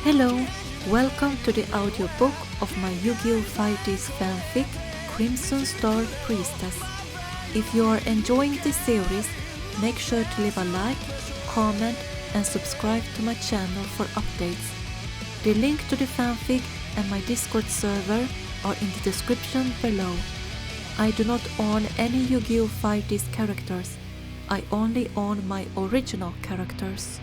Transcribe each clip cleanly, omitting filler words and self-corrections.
Hello, welcome to the audiobook of my Yu-Gi-Oh! 5Ds fanfic, Crimson Star Priestess. If you are enjoying this series, make sure to leave a like, comment and subscribe to my channel for updates. The link to the fanfic and my Discord server are in the description below. I do not own any Yu-Gi-Oh! 5Ds characters, I only own my original characters.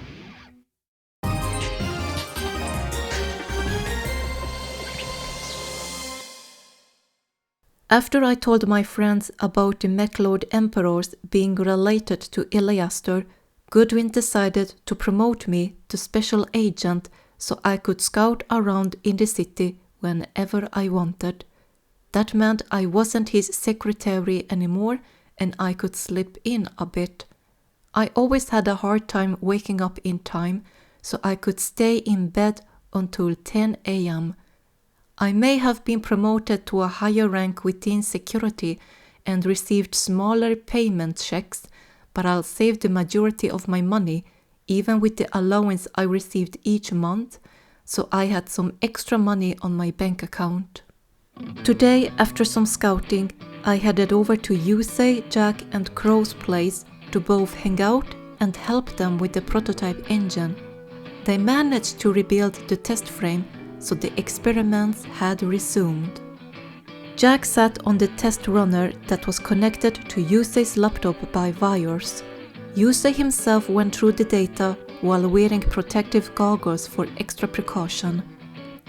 After I told my friends about the MacLeod Emperors being related to Iliaster, Goodwin decided to promote me to Special Agent so I could scout around in the city whenever I wanted. That meant I wasn't his secretary anymore and I could slip in a bit. I always had a hard time waking up in time, so I could stay in bed until 10 a.m. I may have been promoted to a higher rank within security and received smaller payment checks, but I'll save the majority of my money, even with the allowance I received each month, so I had some extra money on my bank account. Today, after some scouting, I headed over to Yusei, Jack and Crow's place to both hang out and help them with the prototype engine. They managed to rebuild the test frame, so the experiments had resumed. Jack sat on the test runner that was connected to Yusei's laptop by wires. Yusei himself went through the data while wearing protective goggles for extra precaution.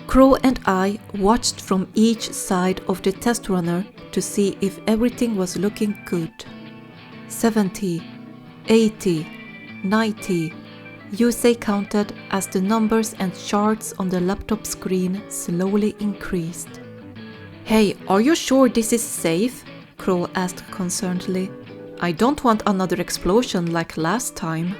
Crow and I watched from each side of the test runner to see if everything was looking good. 70, 80, 90. Yusei counted as the numbers and charts on the laptop screen slowly increased. "Hey, are you sure this is safe?" Crow asked concernedly. "I don't want another explosion like last time."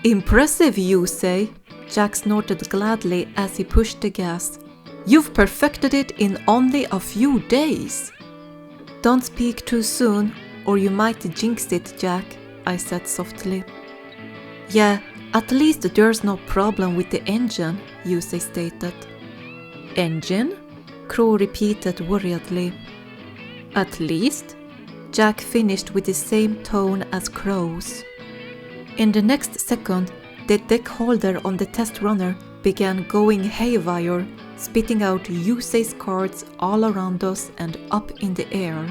Impressive, Yusei," Jack snorted gladly as he pushed the gas. "You've perfected it in only a few days." "Don't speak too soon, or you might jinx it, Jack," I said softly. "Yeah, at least there's no problem with the engine," Yusei stated. "Engine?" Crow repeated worriedly. "At least?" Jack finished with the same tone as Crow's. In the next second, the deck holder on the test runner began going haywire, spitting out Yusei's cards all around us and up in the air.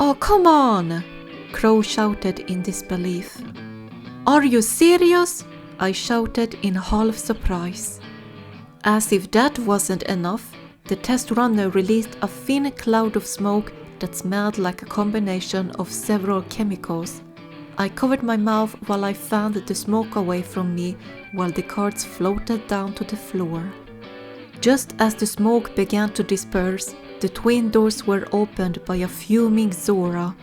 "Oh, come on!" Crow shouted in disbelief. "Are you serious?" I shouted in half surprise. As if that wasn't enough, the test runner released a thin cloud of smoke that smelled like a combination of several chemicals. I covered my mouth while I fanned the smoke away from me while the cards floated down to the floor. Just as the smoke began to disperse, the twin doors were opened by a fuming Zora.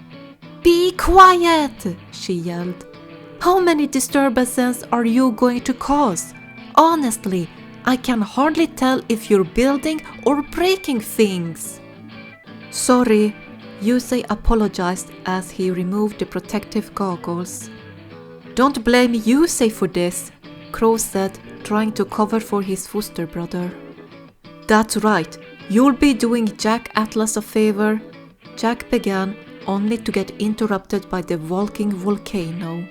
"Be quiet!" she yelled. "How many disturbances are you going to cause? Honestly, I can hardly tell if you're building or breaking things." "Sorry," Yusei apologized as he removed the protective goggles. "Don't blame Yusei for this," Crow said, trying to cover for his foster brother. "That's right, you'll be doing Jack Atlas a favor," Jack began, only to get interrupted by the walking volcano.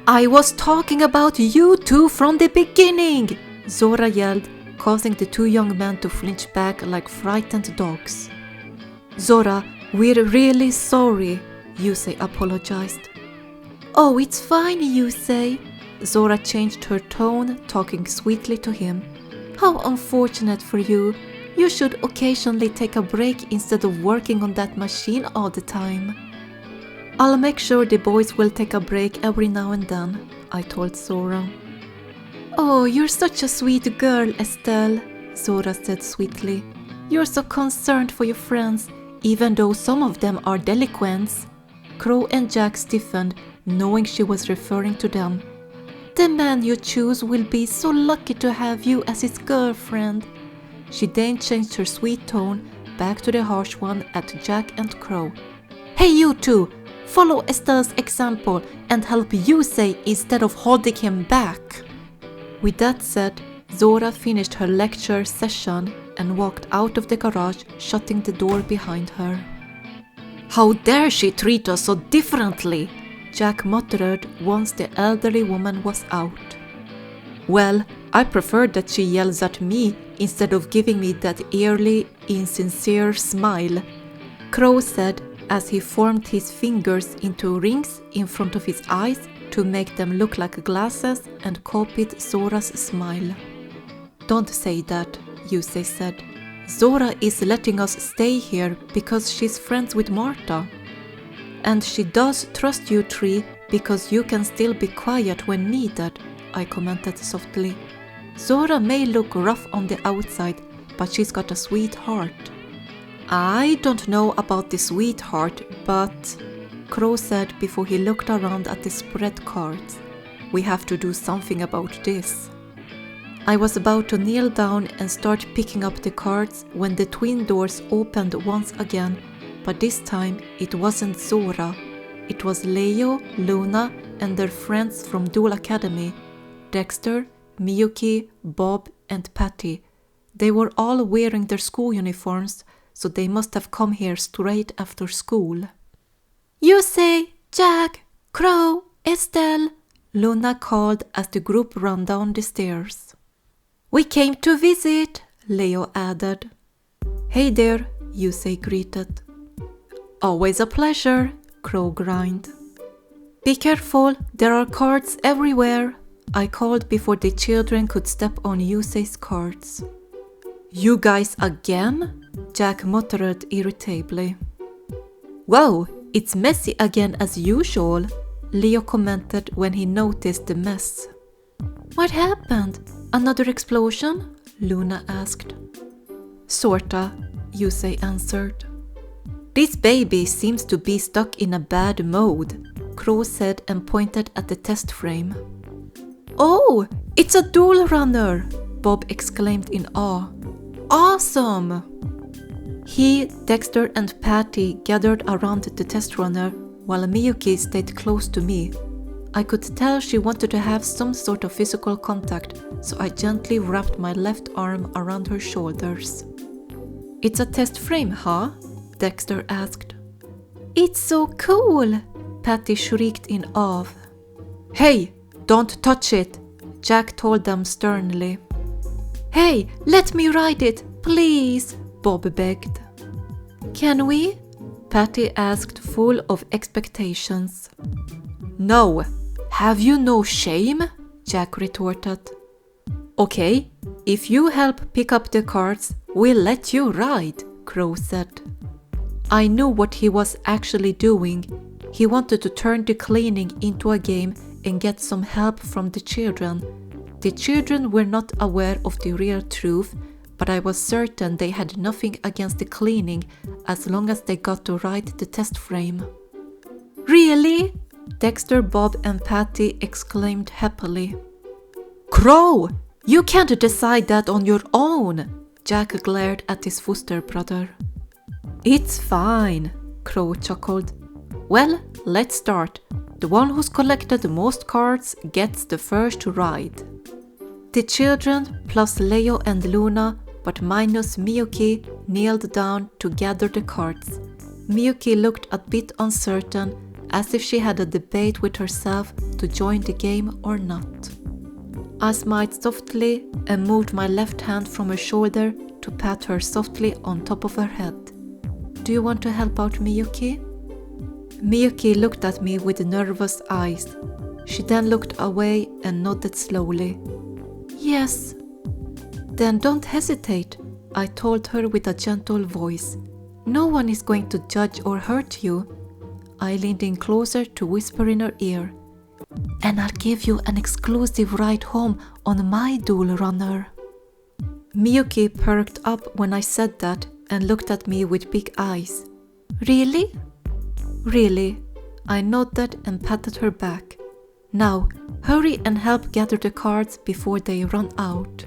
"I was talking about you two from the beginning!" Zora yelled, causing the two young men to flinch back like frightened dogs. "Zora, we're really sorry," Yusei apologized. "Oh, it's fine, Yusei." Zora changed her tone, talking sweetly to him. "How unfortunate for you. You should occasionally take a break instead of working on that machine all the time." "I'll make sure the boys will take a break every now and then," I told Zora. "Oh, you're such a sweet girl, Estelle," Zora said sweetly. "You're so concerned for your friends, even though some of them are delinquents." Crow and Jack stiffened, knowing she was referring to them. "The man you choose will be so lucky to have you as his girlfriend." She then changed her sweet tone back to the harsh one at Jack and Crow. "Hey, you two! Follow Estelle's example and help Yusei instead of holding him back." With that said, Zora finished her lecture session and walked out of the garage, shutting the door behind her. "How dare she treat us so differently?" Jack muttered once the elderly woman was out. "Well, I prefer that she yells at me instead of giving me that eerily insincere smile," Crow said as he formed his fingers into rings in front of his eyes to make them look like glasses and copied Zora's smile. "Don't say that," Yusei said. "Zora is letting us stay here because she's friends with Martha. And she does trust you three because you can still be quiet when needed," I commented softly. "Zora may look rough on the outside, but she's got a sweet heart." "I don't know about the sweetheart, but," Crow said before he looked around at the spread cards, "we have to do something about this." I was about to kneel down and start picking up the cards when the twin doors opened once again, but this time it wasn't Zora. It was Leo, Luna, and their friends from Duel Academy, Dexter, Miyuki, Bob, and Patty. They were all wearing their school uniforms, so they must have come here straight after school. "Yusei, Jack, Crow, Estelle," Luna called as the group ran down the stairs. "We came to visit," Leo added. "Hey there," Yusei greeted. "Always a pleasure," Crow grinned. "Be careful, there are cards everywhere," I called before the children could step on Yusei's cards. "You guys again?" Jack muttered irritably. "Whoa, it's messy again as usual," Leo commented when he noticed the mess. "What happened? Another explosion?" Luna asked. "Sorta," Yusei answered. "This baby seems to be stuck in a bad mode," Crow said and pointed at the test frame. "Oh, it's a Duel runner!" Bob exclaimed in awe. "Awesome!" He, Dexter, and Patty gathered around the test runner while Miyuki stayed close to me. I could tell she wanted to have some sort of physical contact, so I gently wrapped my left arm around her shoulders. "It's a test frame, huh?" Dexter asked. "It's so cool!" Patty shrieked in awe. "Hey, don't touch it!" Jack told them sternly. "Hey, let me ride it, please!" Bob begged. "Can we?" Patty asked, full of expectations. "No! Have you no shame?" Jack retorted. "Okay, if you help pick up the cards, we'll let you ride," Crow said. I knew what he was actually doing. He wanted to turn the cleaning into a game and get some help from the children. The children were not aware of the real truth, but I was certain they had nothing against the cleaning as long as they got to ride the test frame. "Really?" Dexter, Bob, and Patty exclaimed happily. "Crow! You can't decide that on your own!" Jack glared at his foster brother. "It's fine," Crow chuckled. "Well, let's start. The one who's collected the most cards gets the first ride." The children, plus Leo and Luna, but minus Miyuki, kneeled down to gather the cards. Miyuki looked a bit uncertain, as if she had a debate with herself to join the game or not. I smiled softly and moved my left hand from her shoulder to pat her softly on top of her head. "Do you want to help out, Miyuki?" Miyuki looked at me with nervous eyes. She then looked away and nodded slowly. "Yes." "Then don't hesitate," I told her with a gentle voice. "No one is going to judge or hurt you." I leaned in closer to whisper in her ear. "And I'll give you an exclusive ride home on my Duel runner." Miyuki perked up when I said that and looked at me with big eyes. "Really?" "Really." I nodded and patted her back. "Now, hurry and help gather the cards before they run out."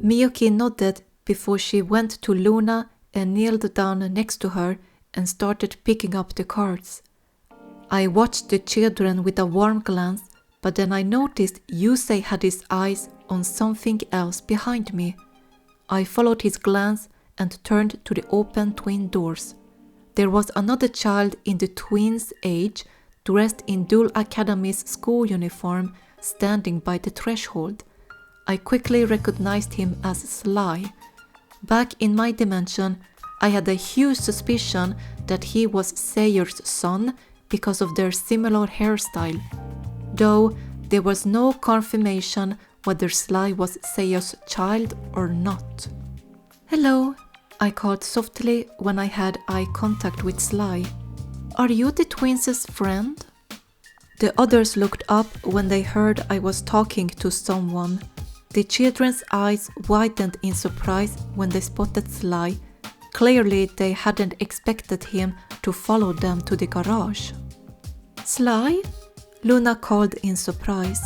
Miyuki nodded before she went to Luna and kneeled down next to her and started picking up the cards. I watched the children with a warm glance, but then I noticed Yusei had his eyes on something else behind me. I followed his glance and turned to the open twin doors. There was another child in the twins' age, dressed in Duel Academy's school uniform, standing by the threshold. I quickly recognized him as Sly. Back in my dimension, I had a huge suspicion that he was Sayer's son because of their similar hairstyle, though there was no confirmation whether Sly was Sayer's child or not. "Hello," I called softly when I had eye contact with Sly. "Are you the twins' friend?" The others looked up when they heard I was talking to someone. The children's eyes widened in surprise when they spotted Sly. Clearly, they hadn't expected him to follow them to the garage. "Sly?" Luna called in surprise.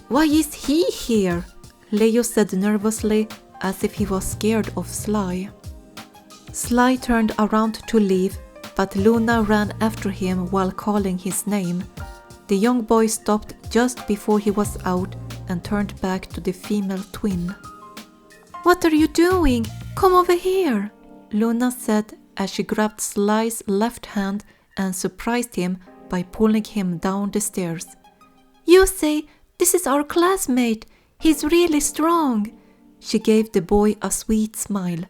Why is he here?" Leo said nervously, as if he was scared of Sly. Sly turned around to leave, but Luna ran after him while calling his name. The young boy stopped just before he was out and turned back to the female twin. "What are you doing? Come over here," Luna said as she grabbed Sly's left hand and surprised him by pulling him down the stairs. "Yusei, this is our classmate. He's really strong." She gave the boy a sweet smile.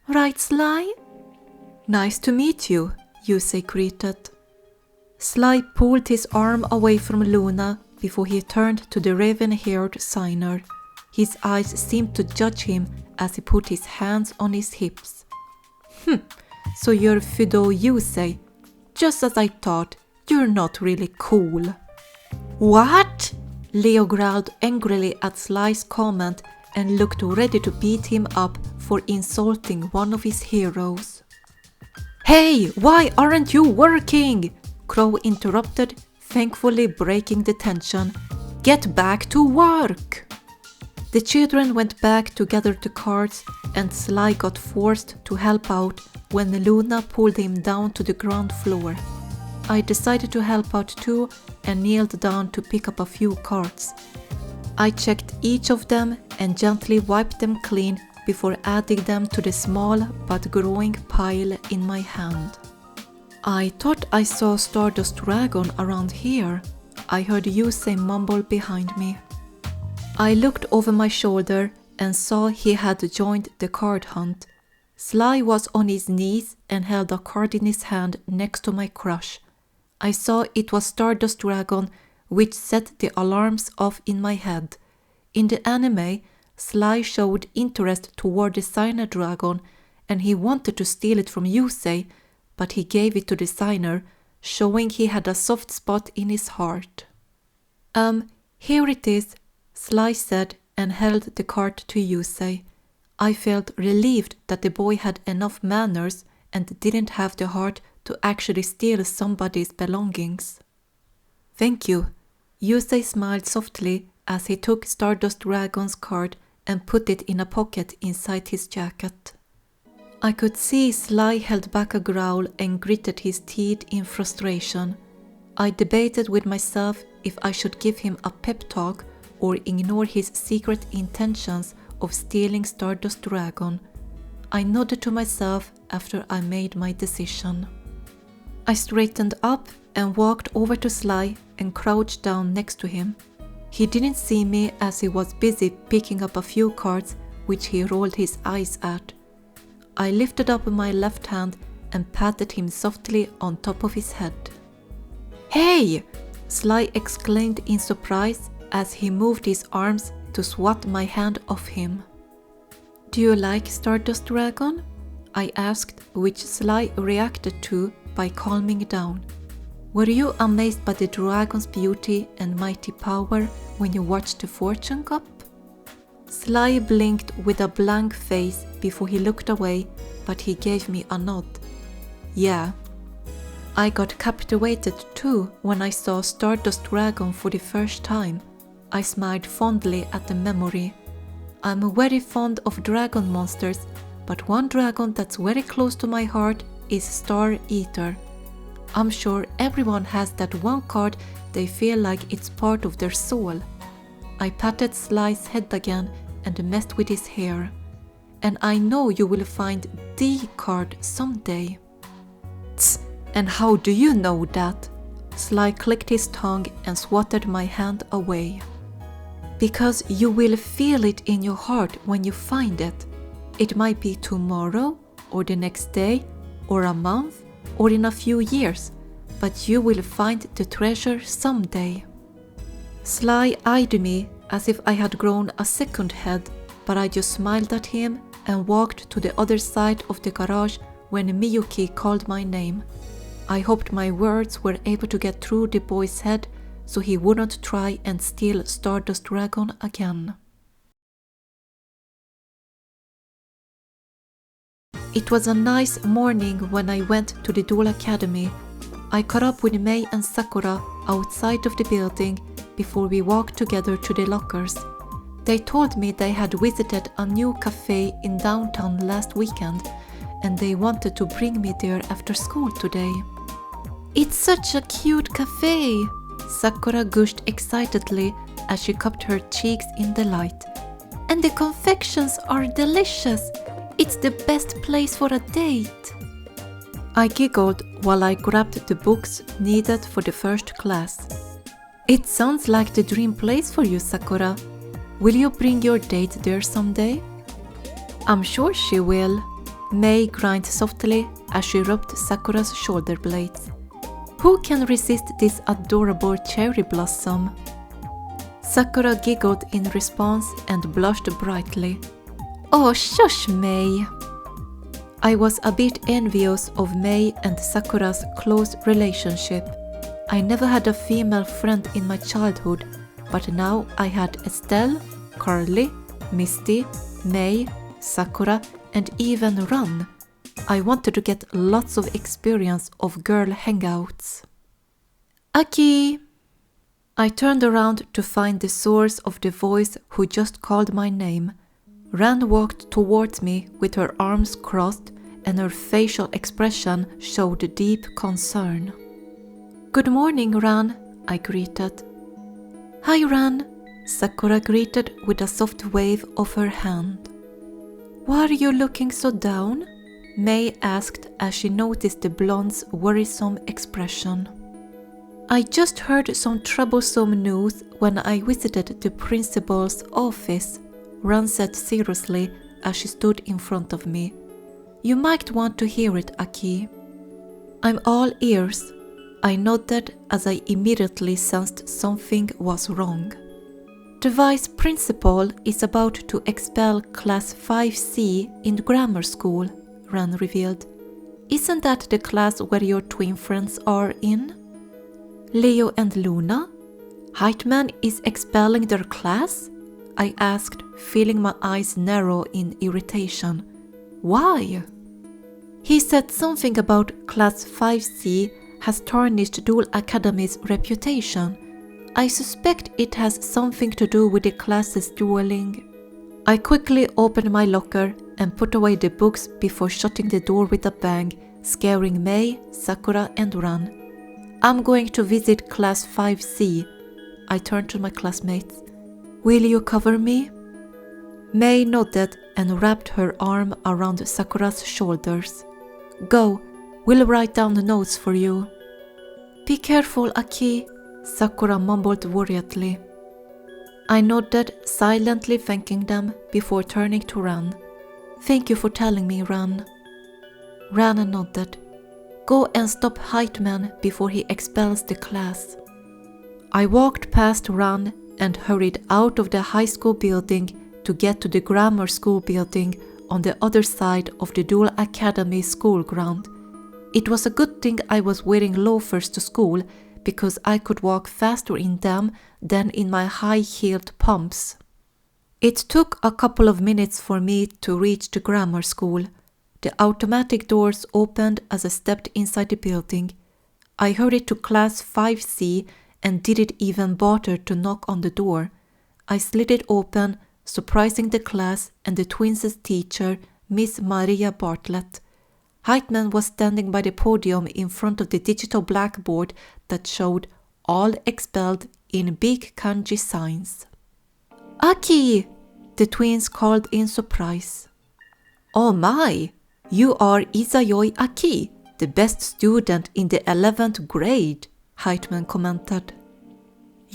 "Right, Sly?" "Nice to meet you," Yusei greeted. Sly pulled his arm away from Luna before he turned to the raven-haired signer. His eyes seemed to judge him as he put his hands on his hips. So you're Fudo Yusei. Just as I thought, you're not really cool." "What?" Leo growled angrily at Sly's comment and looked ready to beat him up for insulting one of his heroes. "Hey, why aren't you working?" Crow interrupted, thankfully breaking the tension. "Get back to work!" The children went back to gather the cards, and Sly got forced to help out when Luna pulled him down to the ground floor. I decided to help out too and kneeled down to pick up a few cards. I checked each of them and gently wiped them clean before adding them to the small but growing pile in my hand. "I thought I saw Stardust Dragon around here," I heard Yusei mumble behind me. I looked over my shoulder and saw he had joined the card hunt. Sly was on his knees and held a card in his hand next to my crush. I saw it was Stardust Dragon, which set the alarms off in my head. In the anime, Sly showed interest toward the signer dragon, and he wanted to steal it from Yusei, but he gave it to the signer, showing he had a soft spot in his heart. Here it is," Sly said and held the card to Yusei. I felt relieved that the boy had enough manners and didn't have the heart to actually steal somebody's belongings. "Thank you." Yusei smiled softly as he took Stardust Dragon's card and put it in a pocket inside his jacket. I could see Sly held back a growl and gritted his teeth in frustration. I debated with myself if I should give him a pep talk or ignore his secret intentions of stealing Stardust Dragon. I nodded to myself after I made my decision. I straightened up and walked over to Sly and crouched down next to him. He didn't see me as he was busy picking up a few cards which he rolled his eyes at. I lifted up my left hand and patted him softly on top of his head. "Hey!" Sly exclaimed in surprise as he moved his arms to swat my hand off him. "Do you like Stardust Dragon?" I asked, which Sly reacted to by calming down. "Were you amazed by the dragon's beauty and mighty power when you watched the Fortune Cup?" Sly blinked with a blank face before he looked away, but he gave me a nod. "Yeah." I got captivated too when I saw Stardust Dragon for the first time. I smiled fondly at the memory. I'm very fond of dragon monsters, but one dragon that's very close to my heart is Star Eater. I'm sure everyone has that one card They feel like it's part of their soul. I patted Sly's head again and messed with his hair. And I know you will find the card someday. Tss, and how do you know that? Sly clicked his tongue and swatted my hand away. Because you will feel it in your heart when you find it. It might be tomorrow, or the next day, or a month, or in a few years, but you will find the treasure someday. Sly eyed me as if I had grown a second head, but I just smiled at him and walked to the other side of the garage when Miyuki called my name. I hoped my words were able to get through the boy's head so he wouldn't try and steal Stardust Dragon again. It was a nice morning when I went to the Duel Academy. I caught up with Mei and Sakura outside of the building before we walked together to the lockers. They told me they had visited a new cafe in downtown last weekend and they wanted to bring me there after school today. It's such a cute cafe, Sakura gushed excitedly as she cupped her cheeks in delight. And the confections are delicious. It's the best place for a date. I giggled while I grabbed the books needed for the first class. It sounds like the dream place for you, Sakura. Will you bring your date there someday? I'm sure she will. Mei grinned softly as she rubbed Sakura's shoulder blades. Who can resist this adorable cherry blossom? Sakura giggled in response and blushed brightly. Oh, shush, Mei. I was a bit envious of Mei and Sakura's close relationship. I never had a female friend in my childhood, but now I had Estelle, Carly, Misty, Mei, Sakura, and even Ran. I wanted to get lots of experience of girl hangouts. Aki! I turned around to find the source of the voice who just called my name. Ran walked towards me with her arms crossed and her facial expression showed deep concern. Good morning, Ran, I greeted. Hi, Ran, Sakura greeted with a soft wave of her hand. Why are you looking so down? Mei asked as she noticed the blonde's worrisome expression. I just heard some troublesome news when I visited the principal's office, Ran said seriously as she stood in front of me. You might want to hear it, Aki. I'm all ears. I nodded as I immediately sensed something was wrong. The vice principal is about to expel Class 5C in grammar school, Ran revealed. Isn't that the class where your twin friends are in? Leo and Luna? Heightman is expelling their class? I asked, feeling my eyes narrow in irritation. Why? He said something about Class 5C has tarnished Duel Academy's reputation. I suspect it has something to do with the class's dueling. I quickly opened my locker and put away the books before shutting the door with a bang, scaring Mei, Sakura, and Ran. I'm going to visit Class 5C. I turned to my classmates. Will you cover me? Mei nodded and wrapped her arm around Sakura's shoulders. Go, we'll write down the notes for you. Be careful, Aki, Sakura mumbled worriedly. I nodded, silently thanking them before turning to Ran. Thank you for telling me, Ran. Ran nodded. Go and stop Heightman before he expels the class. I walked past Ran and hurried out of the high school building to get to the grammar school building on the other side of the Duel Academy school ground. It was a good thing I was wearing loafers to school because I could walk faster in them than in my high-heeled pumps. It took a couple of minutes for me to reach the grammar school. The automatic doors opened as I stepped inside the building. I hurried to Class 5C and didn't even bother to knock on the door. I slid it open, surprising the class and the twins' teacher, Miss Maria Bartlett. Heightman was standing by the podium in front of the digital blackboard that showed all expelled in big kanji signs. "Aki!" the twins called in surprise. "Oh my! You are Izayoi Aki, the best student in the 11th grade," Heitman commented.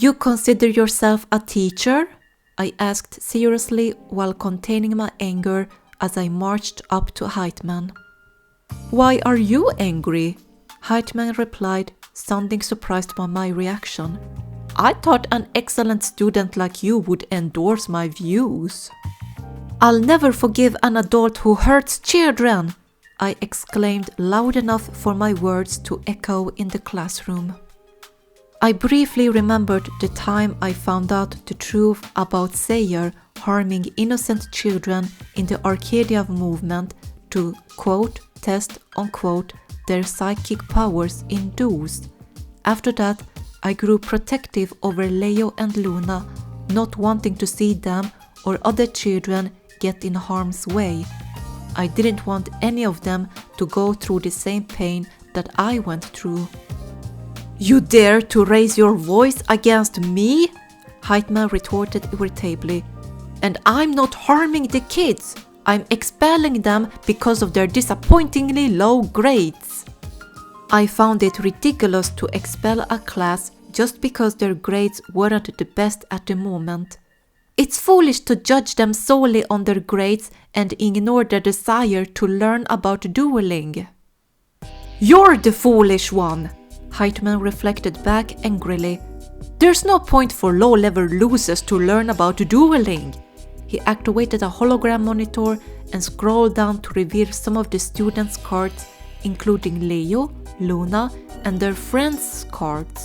"You consider yourself a teacher?" I asked seriously while containing my anger as I marched up to Heitman. "Why are you angry?" Heitman replied, sounding surprised by my reaction. "I thought an excellent student like you would endorse my views." "I'll never forgive an adult who hurts children!" I exclaimed loud enough for my words to echo in the classroom. I briefly remembered the time I found out the truth about Sayer harming innocent children in the Arcadia movement to, quote, test, unquote, their psychic powers in duels. After that, I grew protective over Leo and Luna, not wanting to see them or other children get in harm's way. I didn't want any of them to go through the same pain that I went through. "You dare to raise your voice against me?" Heitman retorted irritably. "And I'm not harming the kids. I'm expelling them because of their disappointingly low grades." I found it ridiculous to expel a class just because their grades weren't the best at the moment. It's foolish to judge them solely on their grades and ignore their desire to learn about dueling. "You're the foolish one," Heitman reflected back angrily. "There's no point for low-level losers to learn about dueling." He activated a hologram monitor and scrolled down to reveal some of the students' cards, including Leo, Luna, and their friends' cards.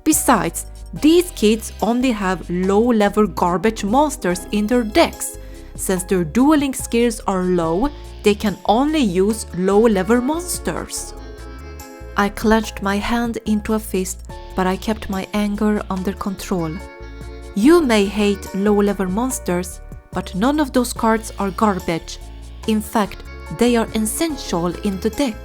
Besides, these kids only have low-level garbage monsters in their decks. Since their dueling skills are low, they can only use low-level monsters. I clenched my hand into a fist, but I kept my anger under control. "You may hate low-level monsters, but none of those cards are garbage. In fact, they are essential in the deck."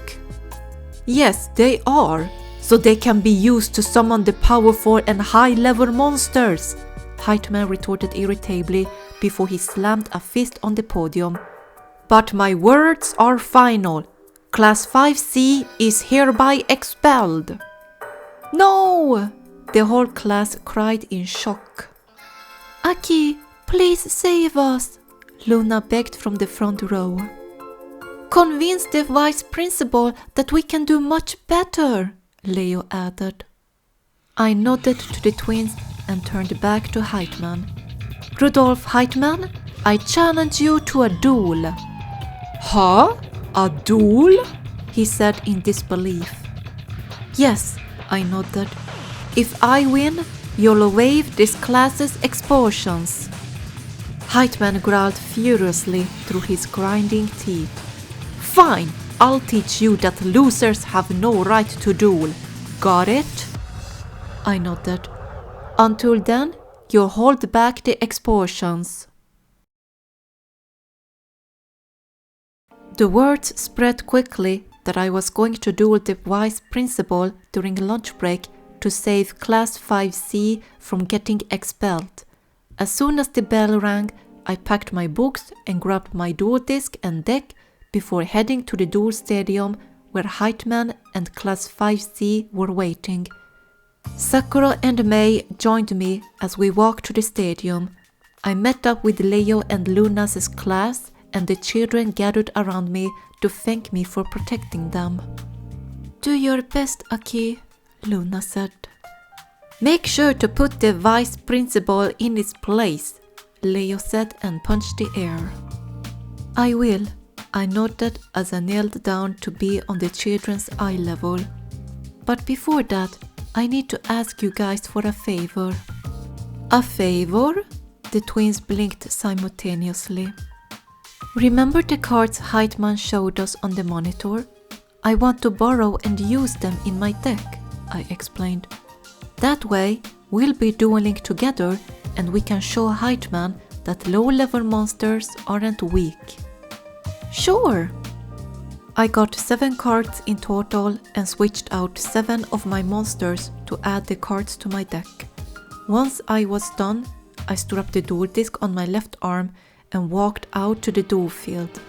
"Yes, they are, so they can be used to summon the powerful and high-level monsters," Heitman retorted irritably before he slammed a fist on the podium. "But my words are final. Class 5C is hereby expelled." "No!" the whole class cried in shock. "Aki, please save us," Luna begged from the front row. "Convince the vice principal that we can do much better," Leo added. I nodded to the twins and turned back to Heitman. "Rudolf Heitman, I challenge you to a duel." "Huh? A duel?" he said in disbelief. "Yes," I nodded. "If I win, you'll waive this class's expulsions." Heitman growled furiously through his grinding teeth. "Fine, I'll teach you that losers have no right to duel. Got it?" I nodded. "Until then, you'll hold back the expulsions." The word spread quickly that I was going to duel the vice principal during lunch break to save Class 5C from getting expelled. As soon as the bell rang, I packed my books and grabbed my duel disc and deck before heading to the duel stadium where Heitman and Class 5C were waiting. Sakura and May joined me as we walked to the stadium. I met up with Leo and Luna's class, and the children gathered around me to thank me for protecting them. "Do your best, Aki," Luna said. "Make sure to put the vice principal in his place," Leo said and punched the air. "I will," I nodded as I knelt down to be on the children's eye level. "But before that, I need to ask you guys for a favor." "A favor?" The twins blinked simultaneously. "Remember the cards Heitman showed us on the monitor? I want to borrow and use them in my deck," I explained. "That way, we'll be dueling together and we can show Heitman that low-level monsters aren't weak." "Sure!" I got 7 cards in total and switched out 7 of my monsters to add the cards to my deck. Once I was done, I strapped the duel disc on my left arm and walked out to the duel field.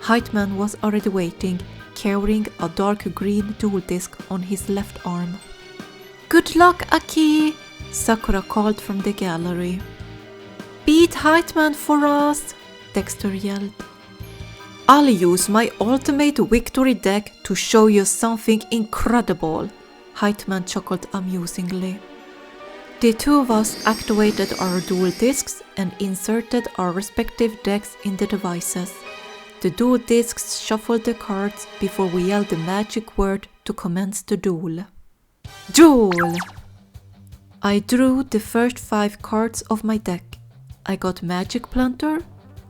Heightman was already waiting, carrying a dark green duel disc on his left arm. "Good luck, Aki!" Sakura called from the gallery. "Beat Heightman for us!" Dexter yelled. "I'll use my ultimate victory deck to show you something incredible," Heightman chuckled amusingly. The two of us activated our duel discs and inserted our respective decks in the devices. The duel discs shuffled the cards before we yelled the magic word to commence the duel. Duel! I drew the first 5 cards of my deck. I got Magic Planter,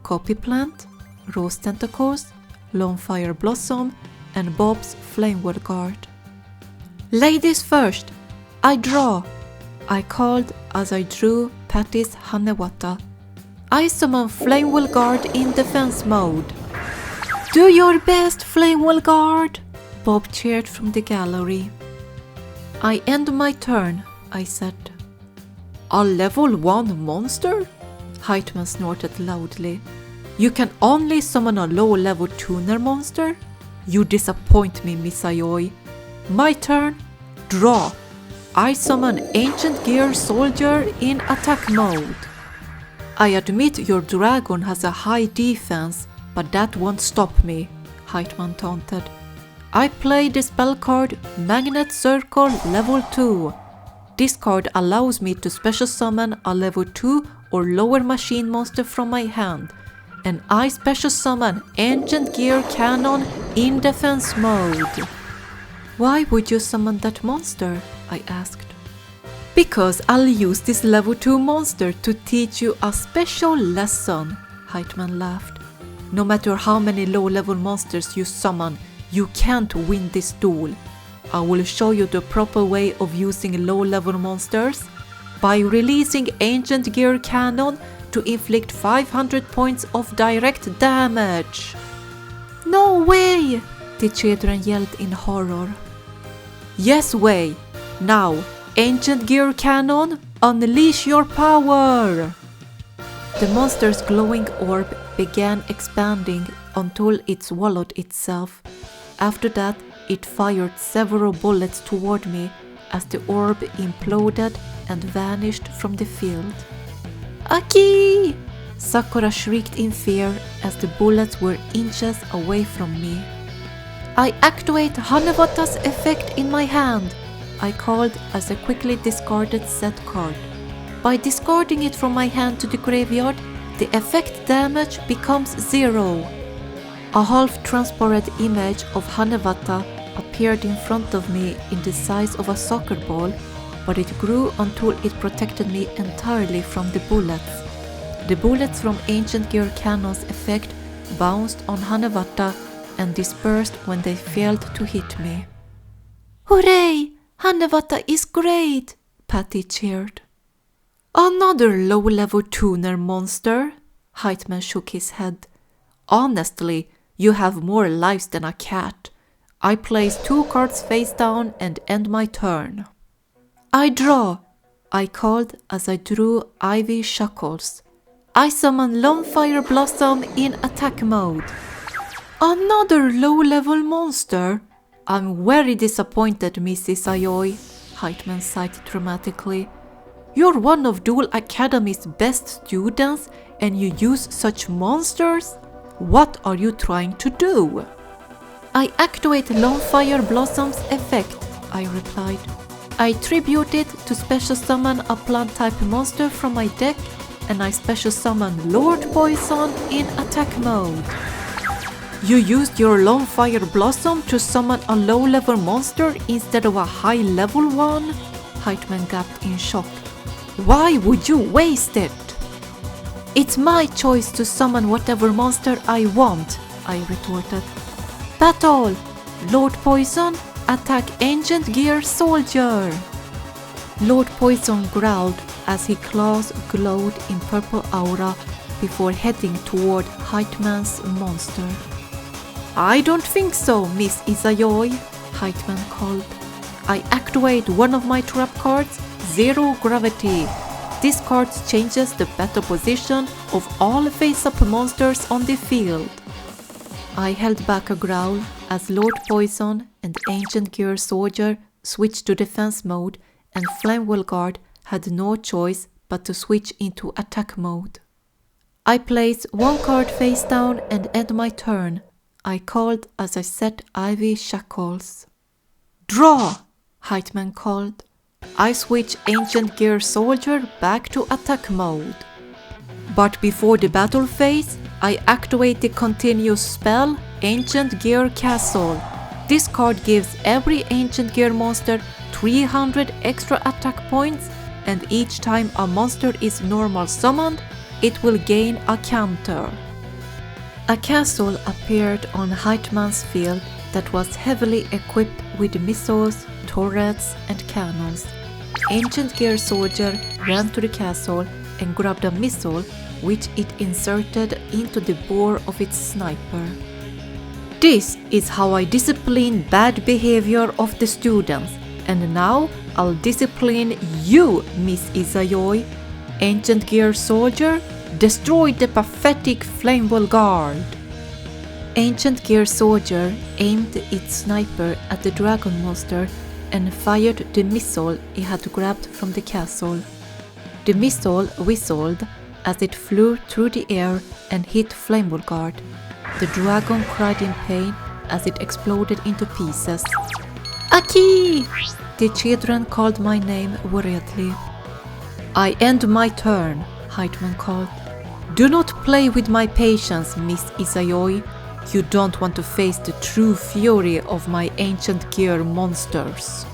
Copy Plant, Rose Tentacles, Lone Fire Blossom, and Bob's Flamewell Guard. "Ladies first! I draw!" I called as I drew Patty's Hanewata. "I summon Flamewell Guard in defense mode." "Do your best, Flamewell Guard!" Bob cheered from the gallery. "I end my turn," I said. "A level 1 monster?" Heightman snorted loudly. "You can only summon a low-level tuner monster? You disappoint me, Miss Ayoi. My turn. Draw. I summon Ancient Gear Soldier in attack mode." "I admit your dragon has a high defense, but that won't stop me," Heightman taunted. "I play the spell card Magnet Circle level 2. This card allows me to special summon a level 2 or lower machine monster from my hand, and I special summon Ancient Gear Cannon in defense mode." "Why would you summon that monster?" I asked. "Because I'll use this level 2 monster to teach you a special lesson," Heightman laughed. "No matter how many low-level monsters you summon, you can't win this duel. I will show you the proper way of using low-level monsters by releasing Ancient Gear Cannon to inflict 500 points of direct damage." "No way!" the children yelled in horror. "Yes way! Now, Ancient Gear Cannon, unleash your power!" The monster's glowing orb began expanding until it swallowed itself. After that, it fired several bullets toward me as the orb imploded and vanished from the field. "Aki!" Sakura shrieked in fear as the bullets were inches away from me. "I activate Hanewata's effect in my hand," I called as I quickly discarded said card. By discarding it from my hand to the graveyard, the effect damage becomes 0. A half-transparent image of Hanewata appeared in front of me in the size of a soccer ball, but it grew until it protected me entirely from the bullets. The bullets from Ancient Gear Cannon's effect bounced on Hanewata and dispersed when they failed to hit me. "Hooray! Hanewata is great!" Patty cheered. "Another low-level tuner monster?" Heightman shook his head. "Honestly, you have more lives than a cat. I place 2 cards face down and end my turn." "I draw," I called as I drew Ivy Shackles. "I summon Lone Fire Blossom in attack mode." "Another low-level monster? I'm very disappointed, Mrs. Ayoi," Heightman sighed dramatically. "You're one of Duel Academy's best students and you use such monsters? What are you trying to do?" "I activate Lone Fire Blossom's effect," I replied. "I tribute it to special summon a plant-type monster from my deck, and I special summon Lord Poison in attack mode." "You used your Lone Fire Blossom to summon a low-level monster instead of a high-level one?" Heightman gaped in shock. "Why would you waste it?" "It's my choice to summon whatever monster I want," I retorted. "Battle! Lord Poison, attack Ancient Gear Soldier!" Lord Poison growled as his claws glowed in purple aura before heading toward Heightman's monster. I don't think so, Miss Izayoi, Heightman called. I activate one of my trap cards, Zero Gravity. This card changes the battle position of all face-up monsters on the field. I held back a growl as Lord Poison and Ancient Gear Soldier switched to defense mode, and Flamewell Guard had no choice but to switch into attack mode. I placed one card face down and end my turn. I called as I set Ivy Shackles. Draw! Heightman called. I switch Ancient Gear Soldier back to attack mode. But before the battle phase, I activate the continuous spell Ancient Gear Castle. This card gives every Ancient Gear monster 300 extra attack points, and each time a monster is normal summoned, it will gain a counter. A castle appeared on Heightman's field that was heavily equipped with missiles, turrets, and cannons. Ancient Gear Soldier ran to the castle and grabbed a missile, which it inserted into the bore of its sniper. This is how I discipline bad behavior of the students, and now I'll discipline you, Miss Izayoi. Ancient Gear Soldier, destroy the pathetic Flamewell Guard. Ancient Gear Soldier aimed its sniper at the dragon monster and fired the missile he had grabbed from the castle. The missile whistled as it flew through the air and hit Flamewell Guard. The dragon cried in pain as it exploded into pieces. Aki! The children called my name worriedly. I end my turn, Heightman called. Do not play with my patience, Miss Izayoi. You don't want to face the true fury of my Ancient Gear monsters.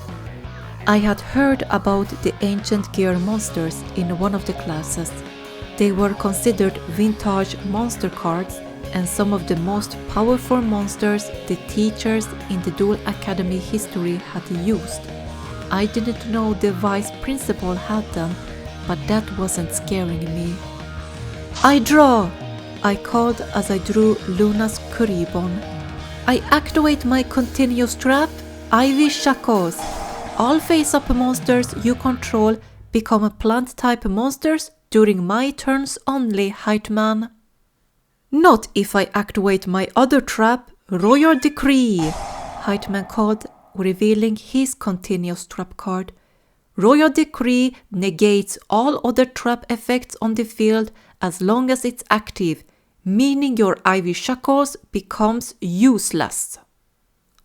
I had heard about the Ancient Gear monsters in one of the classes. They were considered vintage monster cards and some of the most powerful monsters the teachers in the Duel Academy history had used. I didn't know the vice principal had them, but that wasn't scaring me. I draw! I called as I drew Luna's Kuribon. I activate my continuous trap, Ivy Shackles. All face-up monsters you control become plant-type monsters during my turns only, Heightman. Not if I activate my other trap, Royal Decree, Heightman called, revealing his continuous trap card. Royal Decree negates all other trap effects on the field as long as it's active, meaning your Ivy Shackles becomes useless.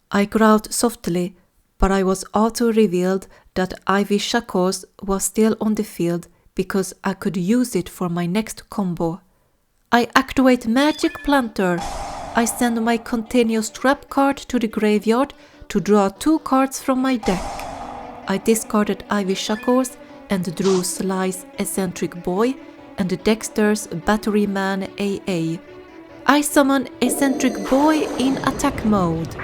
I growled softly, but I was auto-revealed that Ivy Shackles was still on the field because I could use it for my next combo. I activate Magic Planter. I send my continuous trap card to the graveyard to draw 2 cards from my deck. I discarded Ivy Shackles and drew Sly's Eccentric Boy and Dexter's Batteryman AA. I summon Eccentric Boy in attack mode.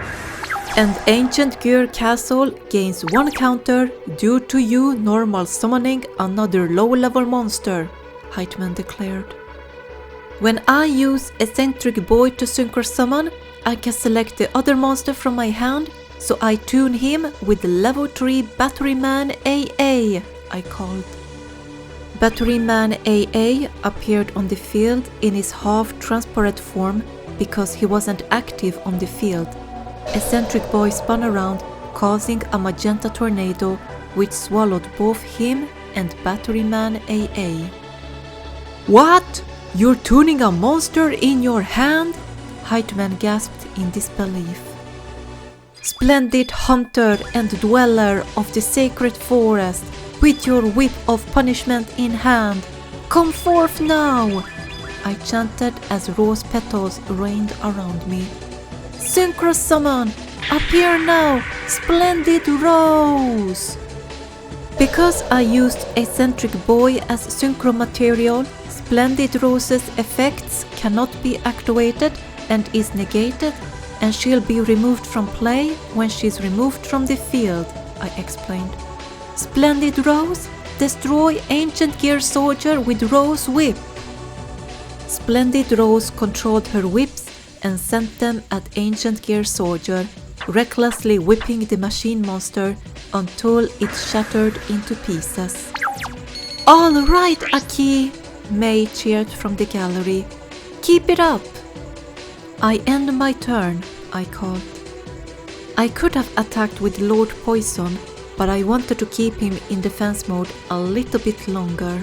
And Ancient Gear Castle gains 1 counter due to you normal summoning another low-level monster, Heightman declared. When I use Eccentric Boy to synchro summon, I can select the other monster from my hand, so I tune him with level 3 Batteryman AA, I called. Batteryman AA appeared on the field in his half-transparent form because he wasn't active on the field. Eccentric Boy spun around, causing a magenta tornado which swallowed both him and Batteryman AA. What? You're tuning a monster in your hand? Heightman gasped in disbelief. Splendid hunter and dweller of the sacred forest, with your whip of punishment in hand, come forth now! I chanted as rose petals rained around me. Synchro summon! Appear now, splendid rose! Because I used Eccentric Boy as synchro material, Splendid Rose's effects cannot be activated and is negated, and she'll be removed from play when she's removed from the field, I explained. Splendid Rose, destroy Ancient Gear Soldier with Rose Whip. Splendid Rose controlled her whips and sent them at Ancient Gear Soldier, recklessly whipping the machine monster until it shattered into pieces. "All right, Aki!" May cheered from the gallery. "Keep it up!" "I end my turn," I called. I could have attacked with Lord Poison, but I wanted to keep him in defense mode a little bit longer.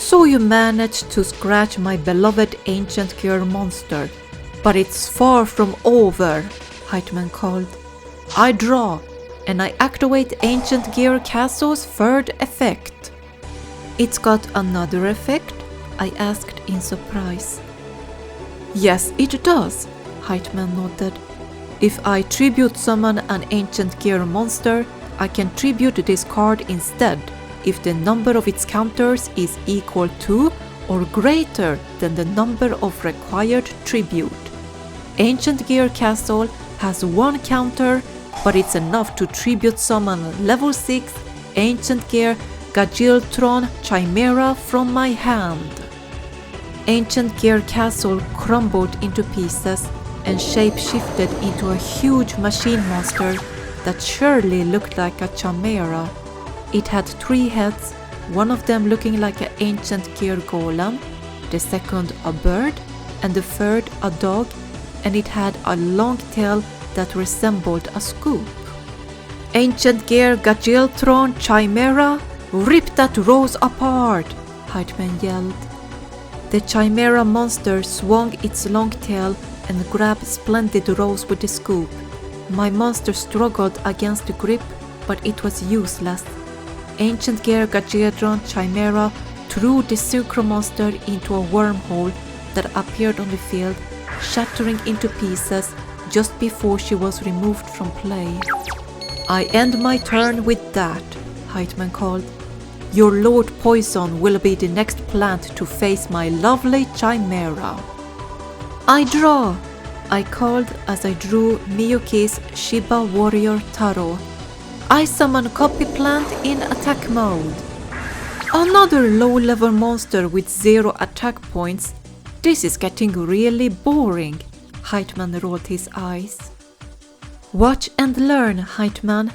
"So you managed to scratch my beloved Ancient Gear monster, but it's far from over," Heightman called. "I draw, and I activate Ancient Gear Castle's third effect." "It's got another effect?" I asked in surprise. "Yes, it does," Heightman nodded. "If I tribute summon an Ancient Gear monster, I can tribute this card instead if the number of its counters is equal to or greater than the number of required tribute. Ancient Gear Castle has one counter, but it's enough to tribute summon level 6 Ancient Gear Gajiltron Chimera from my hand." Ancient Gear Castle crumbled into pieces and shape-shifted into a huge machine monster that surely looked like a chimera. It had 3 heads, one of them looking like an Ancient Gear Golem, the second a bird, and the third a dog, and it had a long tail that resembled a scoop. "Ancient Gear Gajiltron Chimera, rip that rose apart!" Heightman yelled. The chimera monster swung its long tail and grabbed Splendid Rose with the scoop. My monster struggled against the grip, but it was useless. Ancient Gear Gajiltron Chimera threw the Synchro monster into a wormhole that appeared on the field, shattering into pieces just before she was removed from play. "I end my turn with that," Heightman called. "Your Lord Poison will be the next plant to face my lovely chimera." "I draw," I called as I drew Miyuki's Shiba Warrior Taro. "I summon Copy Plant in attack mode." "Another low-level monster with 0 attack points. This is getting really boring," Heightman rolled his eyes. "Watch and learn, Heightman,"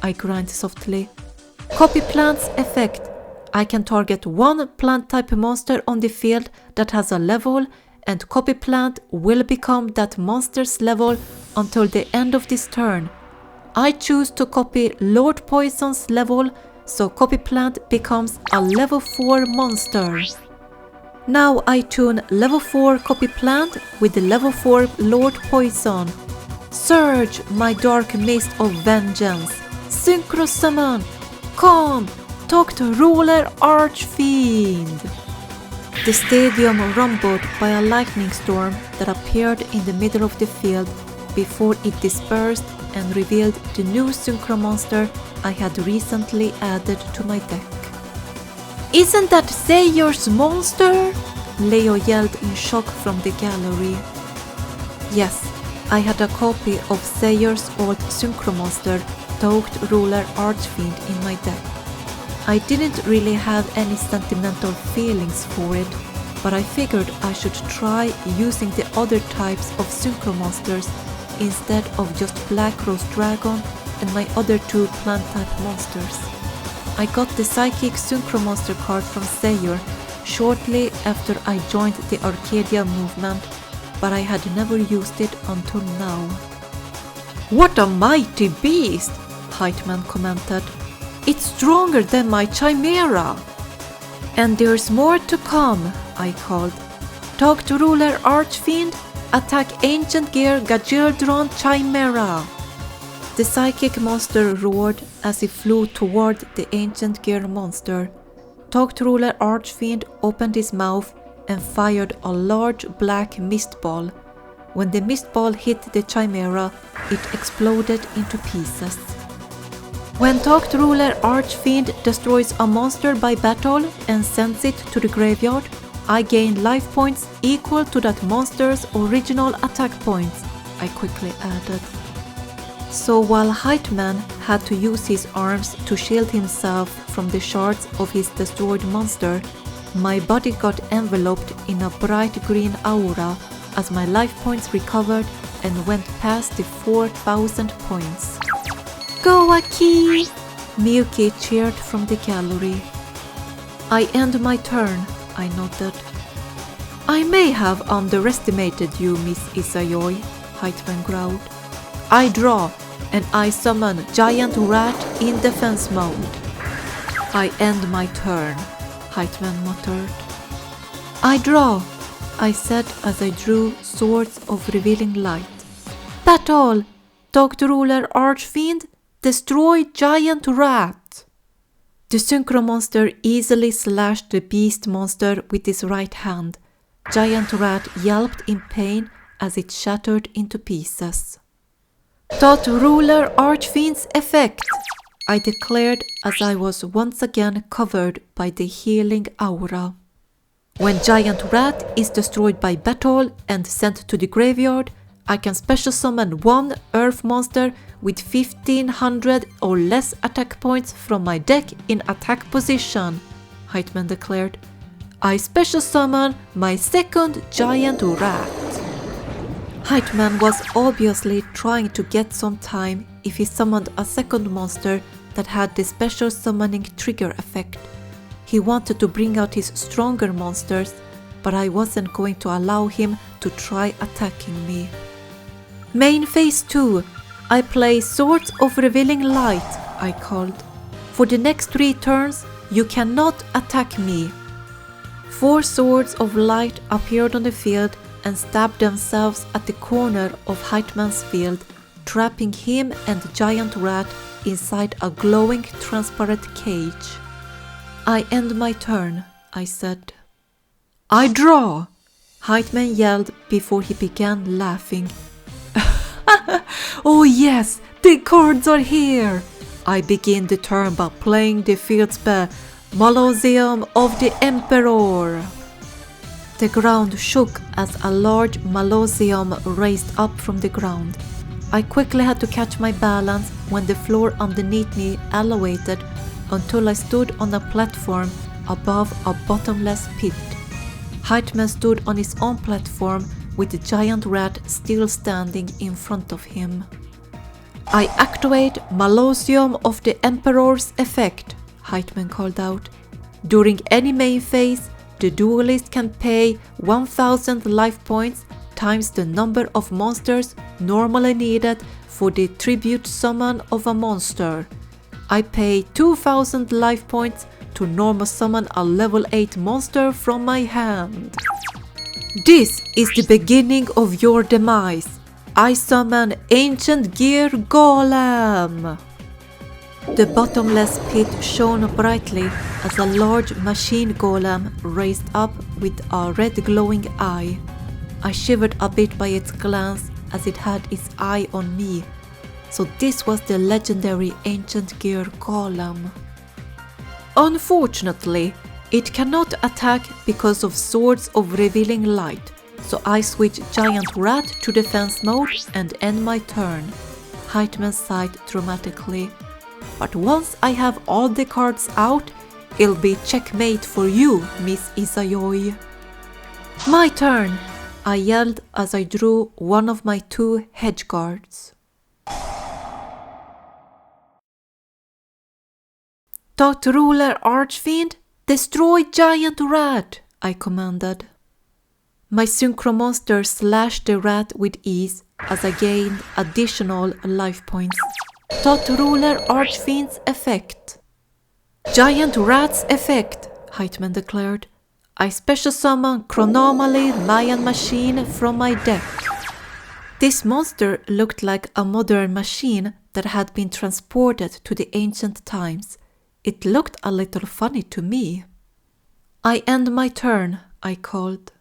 I grinned softly. "Copy Plant's effect. I can target one plant-type monster on the field that has a level, and Copy Plant will become that monster's level until the end of this turn. I choose to copy Lord Poison's level, so Copy Plant becomes a level 4 monster. Now I tune level 4 Copy Plant with the level 4 Lord Poison. Surge, my dark mist of vengeance. Synchro summon. Come, talk to Ruler Archfiend." The stadium rumbled by a lightning storm that appeared in the middle of the field before it dispersed and revealed the new Synchro monster I had recently added to my deck. "Isn't that Sayer's monster?" Leo yelled in shock from the gallery. Yes, I had a copy of Sayer's old Synchro monster, Dogged Ruler Archfiend, in my deck. I didn't really have any sentimental feelings for it, but I figured I should try using the other types of Synchro monsters instead of just Black Rose Dragon and my other 2 plant-type monsters. I got the Psychic Synchro monster card from Sayer shortly after I joined the Arcadia movement, but I had never used it until now. "What a mighty beast!" Heightman commented. "It's stronger than my chimera." "And there's more to come," I called. "Talk to Ruler Archfiend, attack Ancient Gear Gajildron Chimera." The psychic monster roared as he flew toward the Ancient Gear monster. Talk to Ruler Archfiend opened his mouth and fired a large black mist ball. When the mist ball hit the chimera, it exploded into pieces. When Talk to Ruler Archfiend destroys a monster by battle and sends it to the graveyard, I gain life points equal to that monster's original attack points, I quickly added. So while Heightman had to use his arms to shield himself from the shards of his destroyed monster, my body got enveloped in a bright green aura as my life points recovered and went past the 4,000 points. "Go Aki!" Miyuki cheered from the gallery. "I end my turn," I nodded. "I may have underestimated you, Miss Isayoi," Heightman growled. "I draw, and I summon Giant Rat in defense mode." "I end my turn," Heightman muttered. "I draw," I said as I drew Swords of Revealing Light. "Battle! Dr. Ruler Archfiend, destroy Giant Rat!" The Synchro Monster easily slashed the Beast Monster with his right hand. Giant Rat yelped in pain as it shattered into pieces. "Dot Ruler Archfiend's effect!" I declared as I was once again covered by the healing aura. When Giant Rat is destroyed by battle and sent to the graveyard, I can special summon one Earth monster with 1500 or less attack points from my deck in attack position, Heightman declared. I special summon my second Giant Rat. Heightman was obviously trying to get some time if he summoned a second monster that had the special summoning trigger effect. He wanted to bring out his stronger monsters, but I wasn't going to allow him to try attacking me. Main phase 2. I play Swords of Revealing Light, I called. For the next 3 turns, you cannot attack me. 4 Swords of Light appeared on the field and stabbed themselves at the corner of Heightman's field, trapping him and Giant Rat inside a glowing transparent cage. I end my turn, I said. I draw! Heightman yelled before he began laughing. Oh yes, the cards are here! I begin the turn by playing the field spell Mausoleum of the Emperor. The ground shook as a large mausoleum raised up from the ground. I quickly had to catch my balance when the floor underneath me elevated until I stood on a platform above a bottomless pit. Heightman stood on his own platform with the Giant Rat still standing in front of him. I activate Mausoleum of the Emperor's effect, Heightman called out. During any main phase, the duelist can pay 1000 life points times the number of monsters normally needed for the tribute summon of a monster. I pay 2000 life points to normal summon a level 8 monster from my hand. This is the beginning of your demise. I summon Ancient Gear Golem. The bottomless pit shone brightly as a large machine golem raised up with a red glowing eye. I shivered a bit by its glance as it had its eye on me. So this was the legendary Ancient Gear Golem. Unfortunately, it cannot attack because of Swords of Revealing Light, so I switch Giant Rat to defense mode and end my turn. Heightman sighed dramatically. But once I have all the cards out, it'll be checkmate for you, Miss Isayoi. My turn! I yelled as I drew one of my 2 hedge guards. Dot Ruler Archfiend, destroy Giant Rat, I commanded. My Synchro Monster slashed the rat with ease as I gained additional life points. Dot Ruler Archfiend's effect. Giant Rat's effect, Heightman declared. I special summon Chronomaly Mayan Machine from my deck. This monster looked like a modern machine that had been transported to the ancient times. It looked a little funny to me. I end my turn, I called.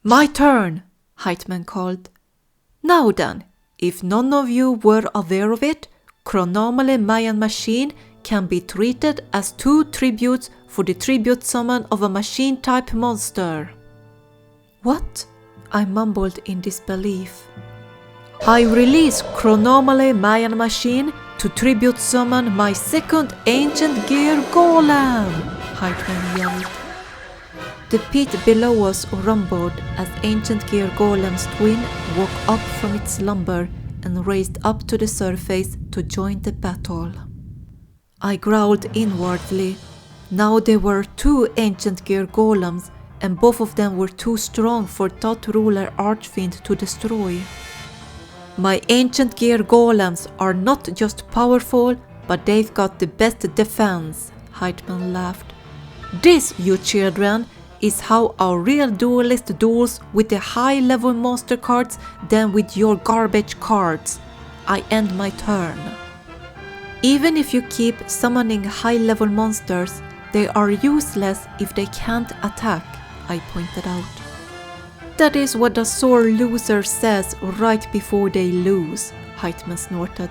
My turn, Heightman called. Now then, if none of you were aware of it, Chronomaly Mayan Machine can be treated as 2 tributes for the tribute summon of a machine-type monster. What? I mumbled in disbelief. I release Chronomaly Mayan Machine to tribute summon my second Ancient Gear Golem, Heightman yelled. The pit below us rumbled as Ancient Gear Golem's twin woke up from its slumber and raised up to the surface to join the battle. I growled inwardly. Now there were 2 Ancient Gear Golems, and both of them were too strong for Thoth Ruler Archfiend to destroy. My Ancient Gear Golems are not just powerful, but they've got the best defense, Heitman laughed. This, you children, is how our real duelist duels with the high-level monster cards than with your garbage cards. I end my turn. Even if you keep summoning high-level monsters, they are useless if they can't attack, I pointed out. That is what a sore loser says right before they lose, Heitman snorted.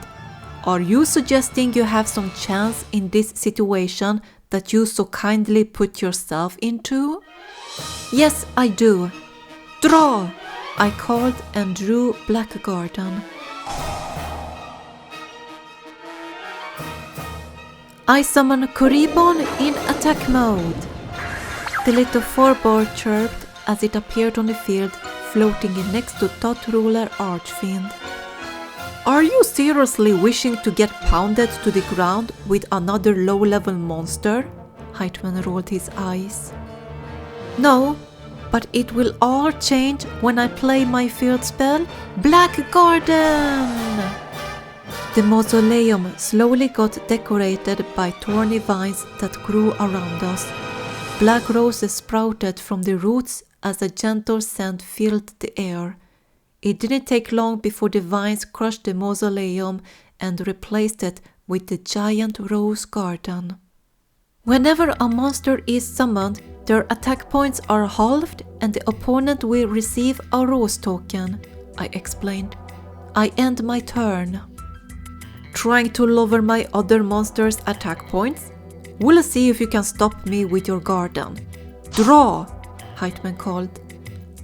Are you suggesting you have some chance in this situation that you so kindly put yourself into? Yes, I do. Draw! I called and drew Black Garden. I summon Kuribon in attack mode. The little forebar chirped as it appeared on the field, floating in next to Thoth Ruler Archfiend. Are you seriously wishing to get pounded to the ground with another low-level monster? Heitman rolled his eyes. No, but it will all change when I play my field spell, Black Garden! The mausoleum slowly got decorated by thorny vines that grew around us. Black roses sprouted from the roots as a gentle scent filled the air. It didn't take long before the vines crushed the mausoleum and replaced it with the giant rose garden. Whenever a monster is summoned, their attack points are halved and the opponent will receive a rose token, I explained. I end my turn. Trying to lower my other monsters' attack points? We'll see if you can stop me with your garden. Draw! Heitman called.